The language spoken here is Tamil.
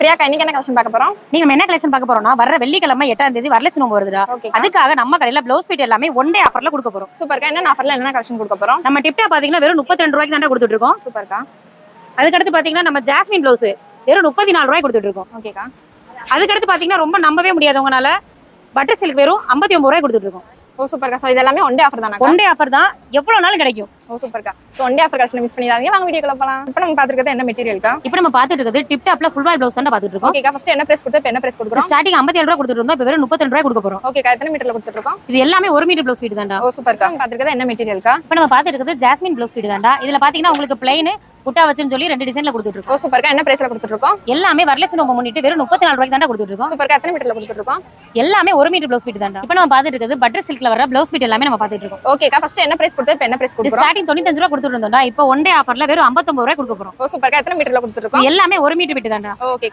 பிரியாக்கா இன்னைக்கு என்ன கலெக்ஷன் பார்க்க போறோம்? நீங்க என்ன கலெக்ஷன் பார்க்க போறோம்னா வர வெள்ளிக்கிழமை 8ஆம் தேதி வரலட்சுமி நோம்பு வருதுடா. அதுக்காக நம்ம கடையில ப்ளவுஸ் பீட் எல்லாமே ஒன் டே ஆஃபர்ல கொடுக்க போறோம். சூப்பர்க்கா. என்ன ஆஃபர்ல என்ன கலெக்ஷன் கொடுக்க போறோம்? நம்ம டிப்டா பாத்தீங்கன்னா வெறும் 32 ரூபாய்க்கு தான் கொடுத்துட்டு இருக்கோம். சூப்பர்க்கா. அதுக்கு அடுத்து பாத்தீங்கன்னா நம்ம ஜாஸ்மின் ப்ளவுஸ் வெறும் 34 ரூபாய்க்கு கொடுத்துட்டு இருக்கோம். ஓகேக்கா. அதுக்கு அடுத்து பாத்தீங்கன்னா ரொம்ப நம்பவே முடியாதவங்கனால பட்டர் சில்க் வெறும் 59 ரூபாய்க்கு கொடுத்துட்டு இருக்கோம். ஓ சூப்பர்க்கா. சோ இது எல்லாமே ஒன் டே ஆஃபர் தானா? ஒன் டே ஆஃபர் தான், எவ்வளவு நாளும் கிடைக்கும். ஓ சூப்பர்க்கா. So one day offer collection miss பண்ணிடாதீங்க. வாங்க வீடியோக்குள்ள போலாம். இப்போ நம்ம பாத்துக்கிறது என்ன மெட்டீரியல்க்கா? இப்போ நம்ம பாத்துட்டு இருக்குது டிப் டாப்ல ஃபுல் வால் ப்ளவுஸ் தான் பாத்துட்டு இருக்கோம். ஓகேக்கா. ஃபர்ஸ்ட் என்ன பிரைஸ் கொடுத்து இப்போ என்ன பிரைஸ் கொடுக்குறோம்? ஸ்டார்டிங் 57 ரூபாய் கொடுத்துட்டு இருந்தோம், இப்போ வெறும் 32 ரூபாய் கொடுக்க போறோம். ஓகேக்கா. எத்தனை மீட்டர்ல கொடுத்துட்டு இருக்கோம்? இது எல்லாமே 1 மீட்டர் ப்ளவுஸ் பீட் தான்டா. ஓ சூப்பர்க்கா. பாத்துக்கிறது என்ன மெட்டீரியல்க்கா? இப்போ நம்ம பாத்துட்டு இருக்குது ஜாஸ்மின் ப்ளவுஸ் பீட் தான்டா. இதுல பாத்தீங்கன்னா உங்களுக்கு பிளைன் புட்டா வச்சுன்னு சொல்லி 2 டிசைன்ல கொடுத்துட்டு இருக்கோம். ஓ சூப்பர்க்கா. என்ன பிரைஸ்ல கொடுத்துட்டு இருக்கோம்? எல்லாமே வரலட்சுமி நோம்பு முன்னிட்டு வெறும் 34 ரூபாய்க்கு தான் கொடுத்துட்டு இருக்கோம். சூப்பர்க்கா. எத்தனை மீட்டர்ல கொடுத்துட்டு இருக்கோம்? எல்லாமே 1 மீட்டர் ப்ளவுஸ் பீட் தான்டா. இப்போ நம்ம பாத்துட்டு இருக்குது பட்டர் சில்க்ல வர ப்ளவுஸ் பீட் எல்லாமே நம்ம பாத்துட்டு இருக்கோம். ஓகேக்கா. ஃபர்ஸ்ட் என்ன பிரைஸ் கொடுத்து இப்போ என்ன பிரைஸ் கொடுக்குறோம்? ஸ்டார்டிங் 95 ரூபாய் கொடுத்துட்டு இருந்தோம்டா. இப்போ ஒன் டே ஆஃபர்ல வெறும் 59 ரூபாய் கொடுக்க போறோம். ஓ சூப்பர்க்கா. எத்தனை மீட்டர்ல கொடுத்துட்டு இருக்கோம்? எல்லாமே 1 மீட்டர் பீட் தான்டா. ஓகேக்கா.